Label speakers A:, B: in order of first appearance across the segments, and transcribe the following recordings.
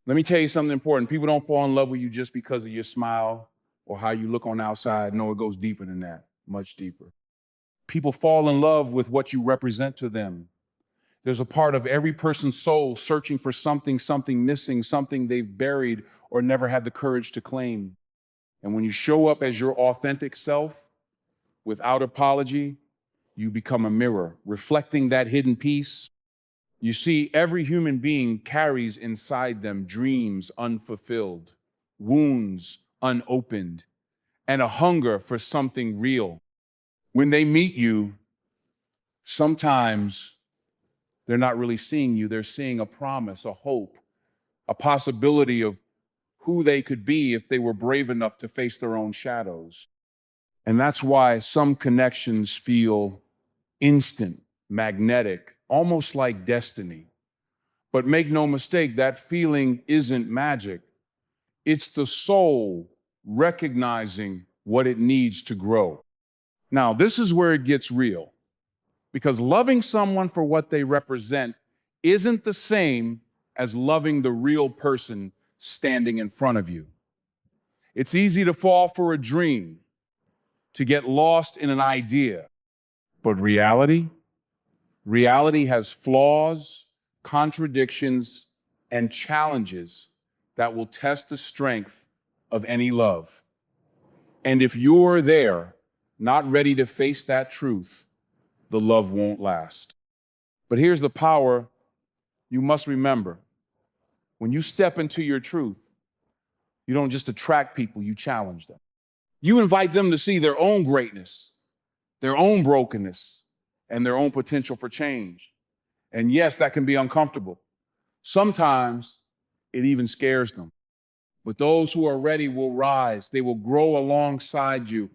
A: Let me tell you something important. People don't fall in love with you just because of your smile or how you look on the outside. No, it goes deeper than that, much deeper. People fall in love with what you represent to them. There's a part of every person's soul searching for something missing, something they've buried or never had the courage to claim. And when you show up as your authentic self without apology, you become a mirror, reflecting that hidden piece. You see, every human being carries inside them dreams unfulfilled, wounds unopened, and a hunger for something real. When they meet you, sometimes they're not really seeing you. They're seeing a promise, a hope, a possibility of who they could be if they were brave enough to face their own shadows. And that's why some connections feel instant, magnetic, almost like destiny. But make no mistake, that feeling isn't magic. It's the soul recognizing what it needs to grow. Now, this is where it gets real, because loving someone for what they represent isn't the same as loving the real person standing in front of you. It's easy to fall for a dream, to get lost in an idea, but reality has flaws, contradictions, and challenges that will test the strength of any love. And if you're there, not ready to face that truth, the love won't last. But here's the power you must remember. When you step into your truth, you don't just attract people, you challenge them. You invite them to see their own greatness, their own brokenness, and their own potential for change. And yes, that can be uncomfortable. Sometimes it even scares them. But those who are ready will rise. They will grow alongside you.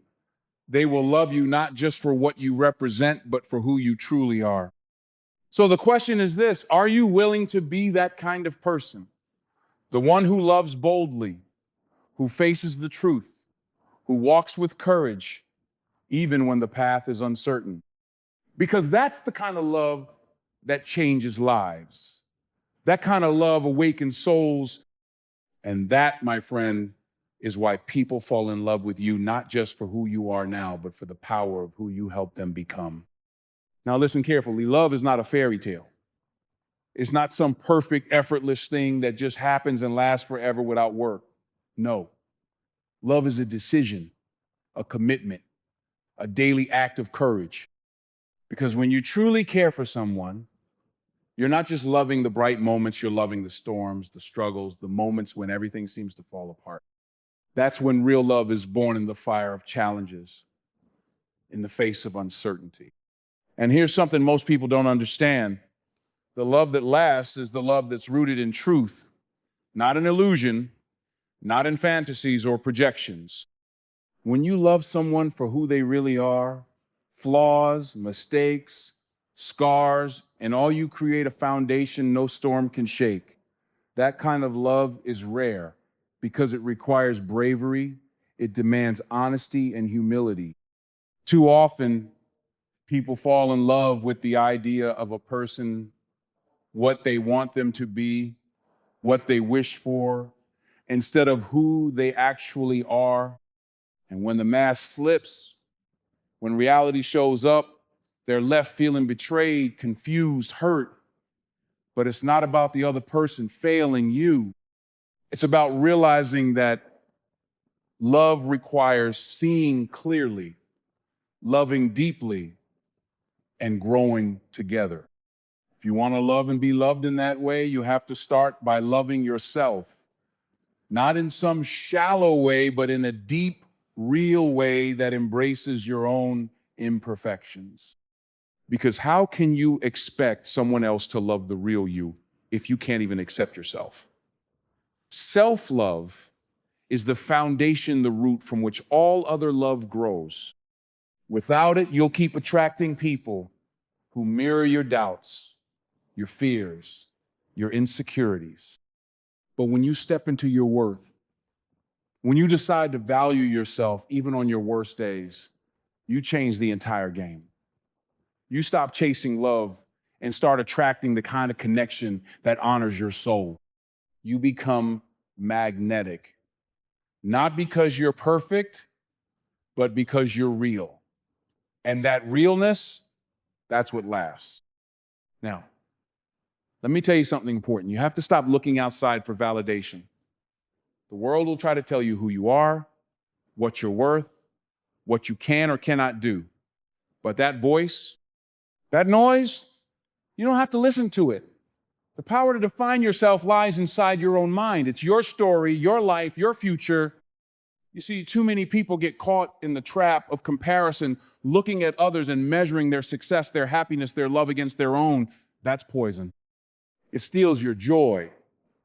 A: They will love you not just for what you represent, but for who you truly are. So the question is this: are you willing to be that kind of person? The one who loves boldly, who faces the truth, who walks with courage, even when the path is uncertain. Because that's the kind of love that changes lives. That kind of love awakens souls. And that, my friend, is why people fall in love with you, not just for who you are now, but for the power of who you help them become. Now, listen carefully. Love is not a fairy tale. It's not some perfect, effortless thing that just happens and lasts forever without work. No. Love is a decision, a commitment, a daily act of courage. Because when you truly care for someone, you're not just loving the bright moments, you're loving the storms, the struggles, the moments when everything seems to fall apart. That's when real love is born in the fire of challenges, in the face of uncertainty. And here's something most people don't understand. The love that lasts is the love that's rooted in truth, not in illusion, not in fantasies or projections. When you love someone for who they really are, flaws, mistakes, scars, and all, you create a foundation no storm can shake. That kind of love is rare because it requires bravery, it demands honesty and humility. Too often, people fall in love with the idea of a person, what they want them to be, what they wish for, instead of who they actually are. And when the mask slips, when reality shows up, they're left feeling betrayed, confused, hurt. But it's not about the other person failing you. It's about realizing that love requires seeing clearly, loving deeply, and growing together. If you want to love and be loved in that way, you have to start by loving yourself. Not in some shallow way, but in a deep, real way that embraces your own imperfections. Because how can you expect someone else to love the real you if you can't even accept yourself? Self-love is the foundation, the root from which all other love grows. Without it, you'll keep attracting people who mirror your doubts, your fears, your insecurities. But when you step into your worth, when you decide to value yourself even on your worst days, you change the entire game. You stop chasing love and start attracting the kind of connection that honors your soul. You become magnetic, not because you're perfect, but because you're real. And that realness, that's what lasts. Now, let me tell you something important. You have to stop looking outside for validation. The world will try to tell you who you are, what you're worth, what you can or cannot do. But that voice, that noise, you don't have to listen to it. The power to define yourself lies inside your own mind. It's your story, your life, your future. You see, too many people get caught in the trap of comparison, looking at others and measuring their success, their happiness, their love against their own. That's poison. It steals your joy,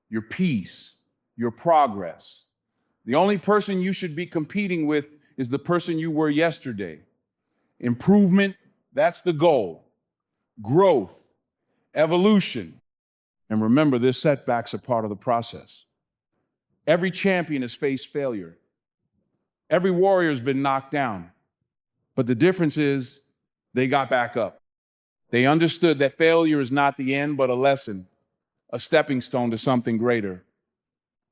A: your peace, your progress. The only person you should be competing with is the person you were yesterday. Improvement, that's the goal. Growth, evolution. And remember, this setbacks are part of the process. Every champion has faced failure. Every warrior has been knocked down. But the difference is they got back up. They understood that failure is not the end, but a lesson, a stepping stone to something greater.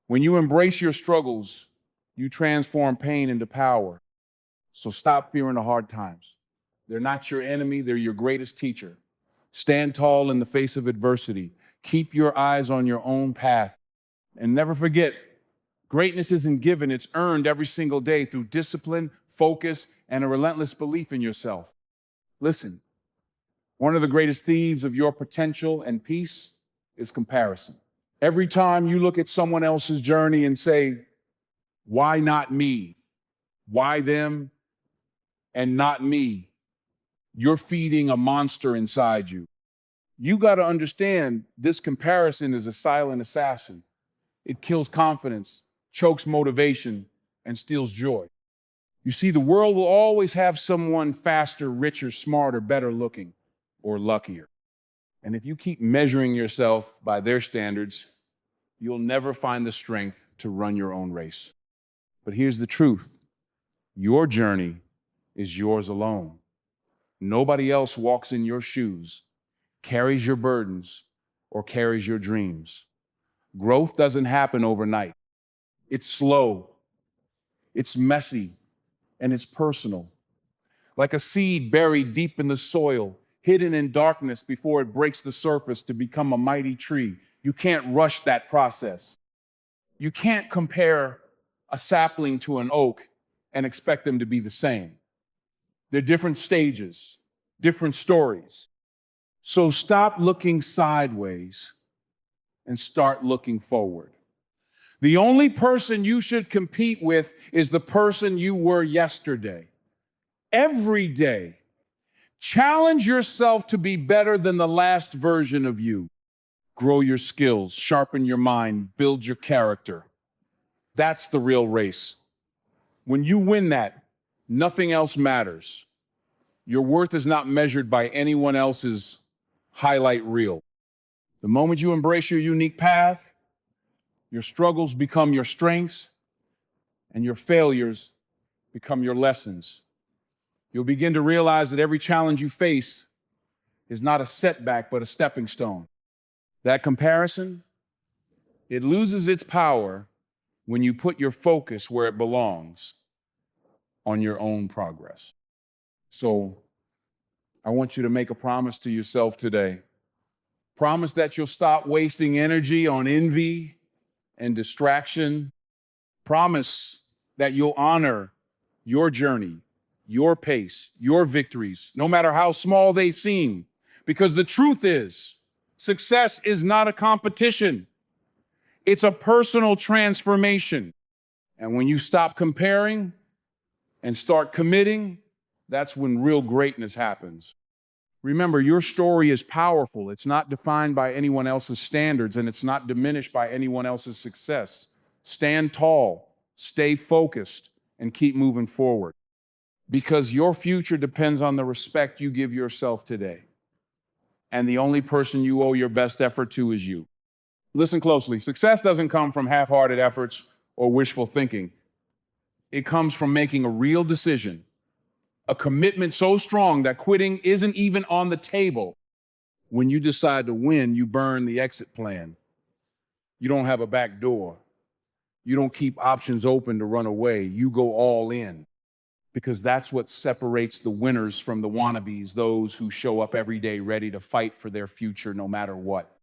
A: When you embrace your struggles, you transform pain into power. So stop fearing the hard times. They're not your enemy, they're your greatest teacher. Stand tall in the face of adversity. Keep your eyes on your own path. And never forget, greatness isn't given, it's earned every single day through discipline, focus, and a relentless belief in yourself. Listen, one of the greatest thieves of your potential and peace is comparison. Every time you look at someone else's journey and say, why not me? Why them and not me? You're feeding a monster inside you. You got to understand this comparison is a silent assassin. It kills confidence, chokes motivation, and steals joy. You see, the world will always have someone faster, richer, smarter, better looking, or luckier. And if you keep measuring yourself by their standards, you'll never find the strength to run your own race. But here's the truth. Your journey is yours alone. Nobody else walks in your shoes, carries your burdens, or carries your dreams. Growth doesn't happen overnight. It's slow, it's messy, and it's personal. Like a seed buried deep in the soil, hidden in darkness before it breaks the surface to become a mighty tree. You can't rush that process. You can't compare a sapling to an oak and expect them to be the same. They're different stages, different stories. So stop looking sideways and start looking forward. The only person you should compete with is the person you were yesterday. Every day, challenge yourself to be better than the last version of you. Grow your skills, sharpen your mind, build your character. That's the real race. When you win that, nothing else matters. Your worth is not measured by anyone else's highlight reel. The moment you embrace your unique path, your struggles become your strengths, and your failures become your lessons. You'll begin to realize that every challenge you face is not a setback, but a stepping stone. That comparison, it loses its power when you put your focus where it belongs, on your own progress. So I want you to make a promise to yourself today. Promise that you'll stop wasting energy on envy and distraction. Promise that you'll honor your journey, your pace, your victories, no matter how small they seem. Because the truth is, success is not a competition. It's a personal transformation. And when you stop comparing and start committing, that's when real greatness happens. Remember, your story is powerful. It's not defined by anyone else's standards, and it's not diminished by anyone else's success. Stand tall, stay focused, and keep moving forward. Because your future depends on the respect you give yourself today. And the only person you owe your best effort to is you. Listen closely. Success doesn't come from half-hearted efforts or wishful thinking. It comes from making a real decision, a commitment so strong that quitting isn't even on the table. When you decide to win, you burn the exit plan. You don't have a back door. You don't keep options open to run away. You go all in, because that's what separates the winners from the wannabes, those who show up every day ready to fight for their future no matter what.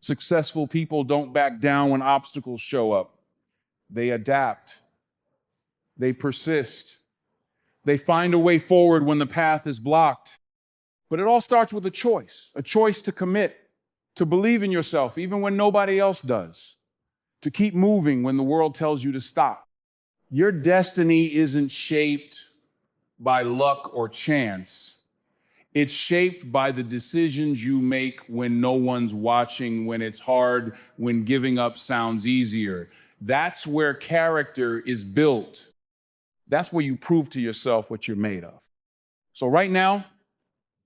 A: Successful people don't back down when obstacles show up. They adapt. They persist. They find a way forward when the path is blocked. But it all starts with a choice to commit, to believe in yourself even when nobody else does, to keep moving when the world tells you to stop. Your destiny isn't shaped by luck or chance. It's shaped by the decisions you make when no one's watching, when it's hard, when giving up sounds easier. That's where character is built. That's where you prove to yourself what you're made of. So right now,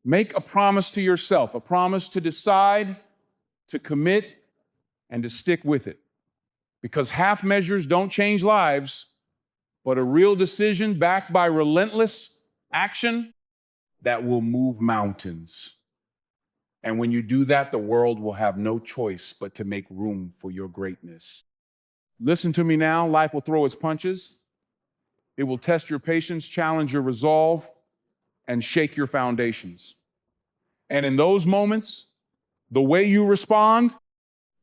A: make a promise to yourself, a promise to decide, to commit, and to stick with it. Because half measures don't change lives, but a real decision backed by relentless action, that will move mountains. And when you do that, the world will have no choice but to make room for your greatness. Listen to me now. Life will throw its punches. It will test your patience, challenge your resolve, and shake your foundations. And in those moments, the way you respond,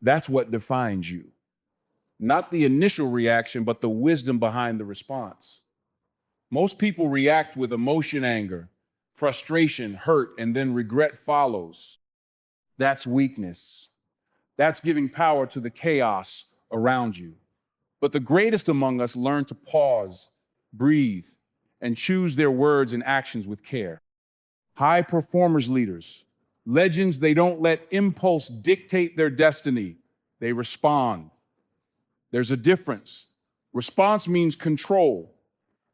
A: that's what defines you. Not the initial reaction, but the wisdom behind the response. Most people react with emotion, anger, frustration, hurt, and then regret follows. That's weakness. That's giving power to the chaos around you. But the greatest among us learn to pause, breathe, and choose their words and actions with care. High performers, leaders, legends, they don't let impulse dictate their destiny. They respond. There's a difference. Response means control.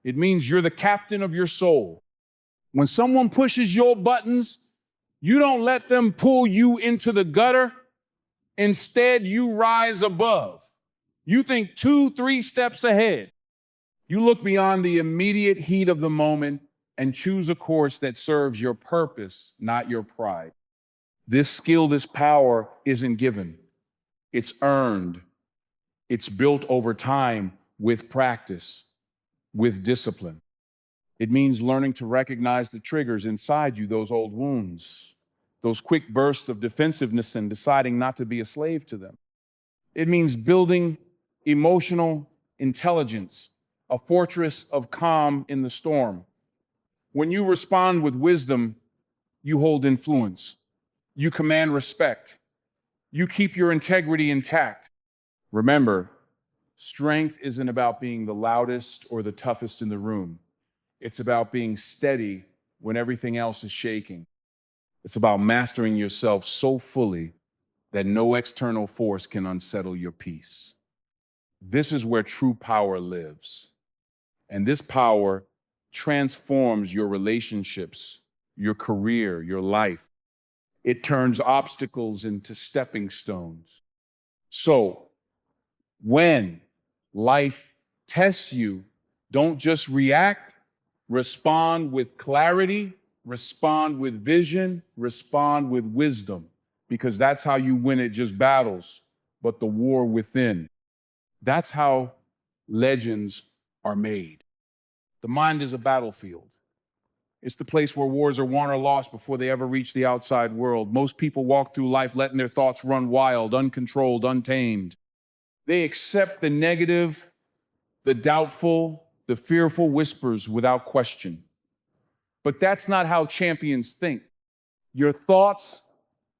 A: It means you're the captain of your soul. When someone pushes your buttons, you don't let them pull you into the gutter. Instead, you rise above. You think 2, 3 steps ahead. You look beyond the immediate heat of the moment and choose a course that serves your purpose, not your pride. This skill, this power isn't given. It's earned. It's built over time with practice, with discipline. It means learning to recognize the triggers inside you, those old wounds, those quick bursts of defensiveness, and deciding not to be a slave to them. It means building emotional intelligence, a fortress of calm in the storm. When you respond with wisdom, you hold influence. You command respect. You keep your integrity intact. Remember, strength isn't about being the loudest or the toughest in the room. It's about being steady when everything else is shaking. It's about mastering yourself so fully that no external force can unsettle your peace. This is where true power lives. And this power transforms your relationships, your career, your life. It turns obstacles into stepping stones. So, when life tests you, don't just react. Respond with clarity, respond with vision, respond with wisdom, because that's how you win it just battles, but the war within. That's how legends are made. The mind is a battlefield. It's the place where wars are won or lost before they ever reach the outside world. Most people walk through life letting their thoughts run wild, uncontrolled, untamed. They accept the negative, the doubtful, the fearful whispers without question. But that's not how champions think. Your thoughts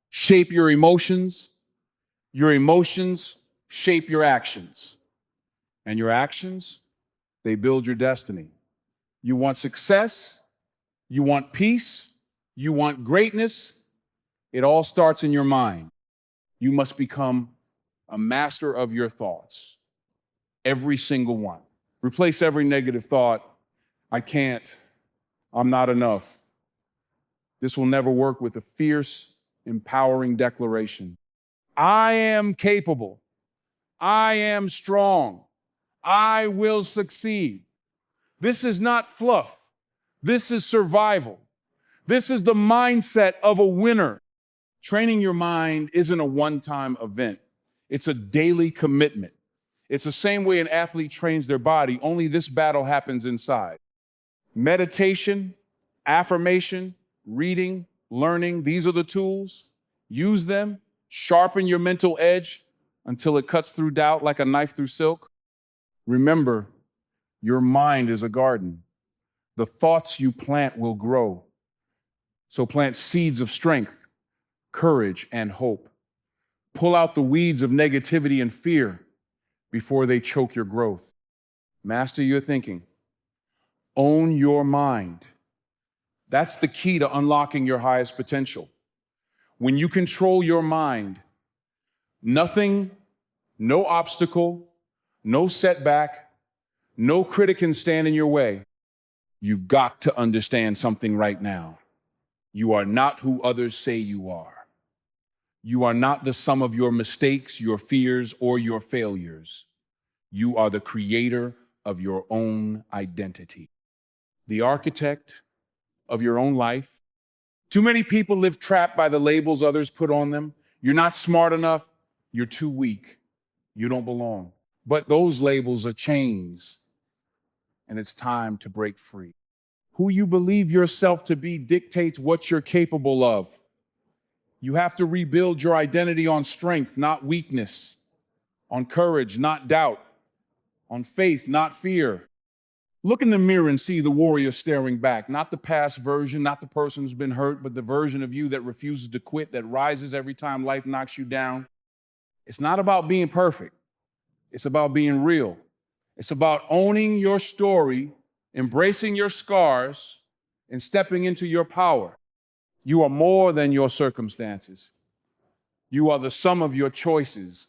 A: shape your emotions shape your actions, and your actions, they build your destiny. You want success, you want peace, you want greatness, it all starts in your mind. You must become a master of your thoughts, every single one. Replace every negative thought. I can't. I'm not enough. This will never work with a fierce, empowering declaration. I am capable. I am strong. I will succeed. This is not fluff. This is survival. This is the mindset of a winner. Training your mind isn't a one-time event. It's a daily commitment. It's the same way an athlete trains their body, only this battle happens inside. Meditation, affirmation, reading, learning, these are the tools. Use them, sharpen your mental edge until it cuts through doubt like a knife through silk. Remember, your mind is a garden. The thoughts you plant will grow. So plant seeds of strength, courage, and hope. Pull out the weeds of negativity and fear before they choke your growth. Master your thinking. Own your mind. That's the key to unlocking your highest potential. When you control your mind, nothing, no obstacle, no setback, no critic can stand in your way. You've got to understand something right now. You are not who others say you are. You are not the sum of your mistakes, your fears, or your failures. You are the creator of your own identity, the architect of your own life. Too many people live trapped by the labels others put on them. You're not smart enough. You're too weak. You don't belong. But those labels are chains, and it's time to break free. Who you believe yourself to be dictates what you're capable of. You have to rebuild your identity on strength, not weakness, on courage, not doubt, on faith, not fear. Look in the mirror and see the warrior staring back, not the past version, not the person who's been hurt, but the version of you that refuses to quit, that rises every time life knocks you down. It's not about being perfect. It's about being real. It's about owning your story, embracing your scars, and stepping into your power. You are more than your circumstances. You are the sum of your choices.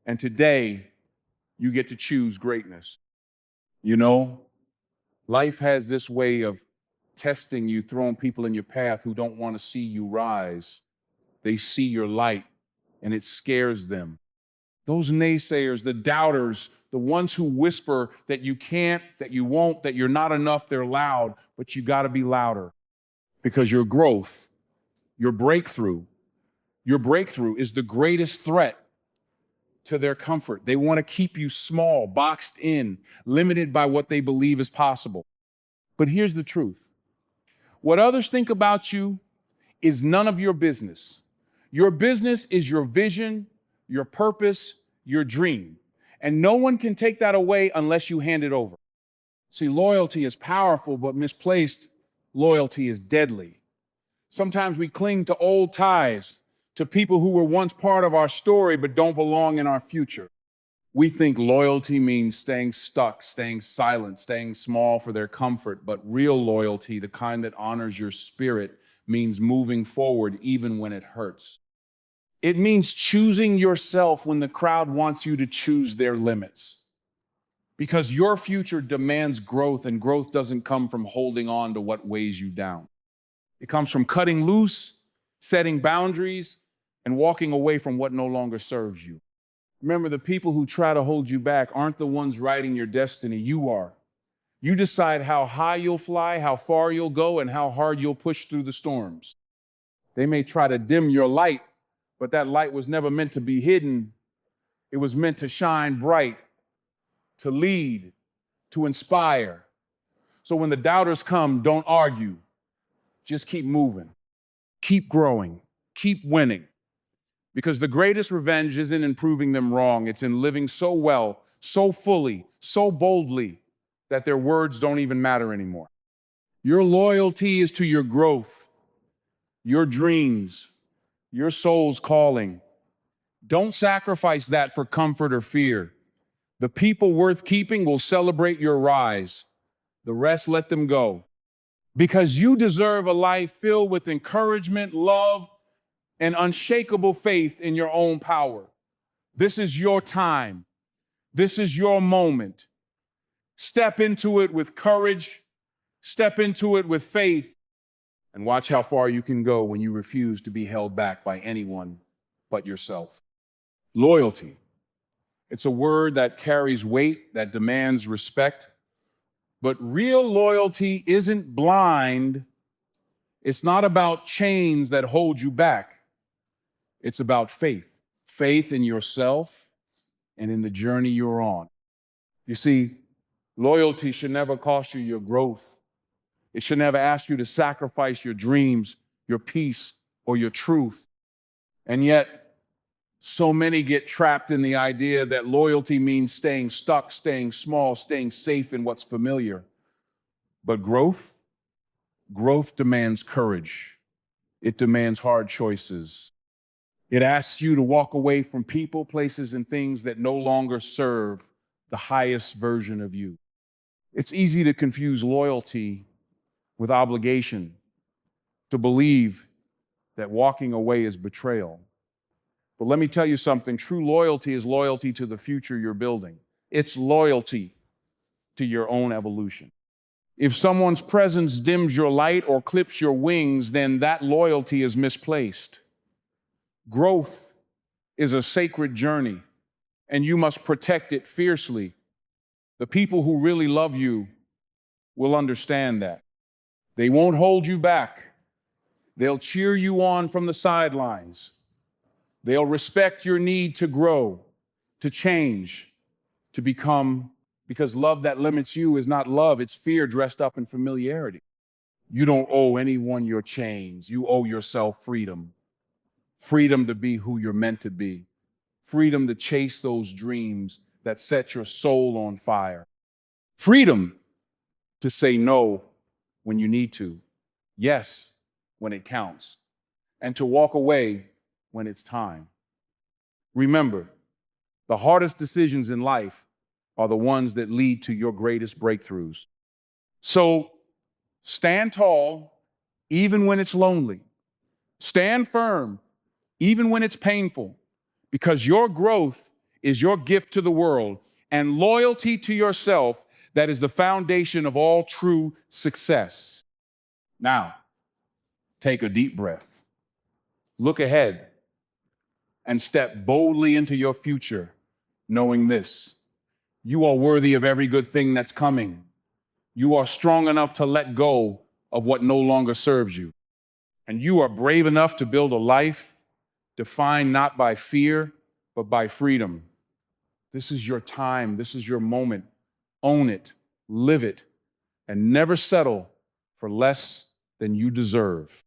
A: And today, you get to choose greatness. You know, life has this way of testing you, throwing people in your path who don't want to see you rise. They see your light, and it scares them. Those naysayers, the doubters, the ones who whisper that you can't, that you won't, that you're not enough, they're loud, but you got to be louder because your growth, your breakthrough is the greatest threat to their comfort. They want to keep you small, boxed in, limited by what they believe is possible. But here's the truth. What others think about you is none of your business. Your business is your vision, your purpose, your dream. And no one can take that away unless you hand it over. See, loyalty is powerful, but misplaced loyalty is deadly. Sometimes we cling to old ties, to people who were once part of our story but don't belong in our future. We think loyalty means staying stuck, staying silent, staying small for their comfort, but real loyalty, the kind that honors your spirit, means moving forward even when it hurts. It means choosing yourself when the crowd wants you to choose their limits. Because your future demands growth, and growth doesn't come from holding on to what weighs you down. It comes from cutting loose, setting boundaries, and walking away from what no longer serves you. Remember, the people who try to hold you back aren't the ones writing your destiny. You are. You decide how high you'll fly, how far you'll go, and how hard you'll push through the storms. They may try to dim your light, but that light was never meant to be hidden. It was meant to shine bright, to lead, to inspire. So when the doubters come, don't argue. Just keep moving, keep growing, keep winning. Because the greatest revenge isn't in proving them wrong. It's in living so well, so fully, so boldly that their words don't even matter anymore. Your loyalty is to your growth, your dreams, your soul's calling. Don't sacrifice that for comfort or fear. The people worth keeping will celebrate your rise. The rest, let them go. Because you deserve a life filled with encouragement, love, and unshakable faith in your own power. This is your time. This is your moment. Step into it with courage. Step into it with faith. And watch how far you can go when you refuse to be held back by anyone but yourself. Loyalty. It's a word that carries weight, that demands respect. But real loyalty isn't blind. It's not about chains that hold you back. It's about faith. Faith in yourself, and in the journey you're on. You see, loyalty should never cost you your growth. It should never ask you to sacrifice your dreams, your peace, or your truth. And yet, so many get trapped in the idea that loyalty means staying stuck, staying small, staying safe in what's familiar. But growth demands courage. It demands hard choices. It asks you to walk away from people, places, and things that no longer serve the highest version of you. It's easy to confuse loyalty with obligation, to believe that walking away is betrayal. But let me tell you something, true loyalty is loyalty to the future you're building. It's loyalty to your own evolution. If someone's presence dims your light or clips your wings, then that loyalty is misplaced. Growth is a sacred journey, and you must protect it fiercely. The people who really love you will understand that. They won't hold you back. They'll cheer you on from the sidelines. They'll respect your need to grow, to change, to become, because love that limits you is not love, it's fear dressed up in familiarity. You don't owe anyone your chains. You owe yourself freedom. Freedom to be who you're meant to be. Freedom to chase those dreams that set your soul on fire. Freedom to say no when you need to, yes when it counts, and to walk away when it's time. Remember, the hardest decisions in life are the ones that lead to your greatest breakthroughs. So stand tall, even when it's lonely. Stand firm, even when it's painful, because your growth is your gift to the world, and loyalty to yourself, that is the foundation of all true success. Now, take a deep breath. Look ahead and step boldly into your future, knowing this: you are worthy of every good thing that's coming. You are strong enough to let go of what no longer serves you. And you are brave enough to build a life defined not by fear, but by freedom. This is your time. This is your moment. Own it, live it, and never settle for less than you deserve.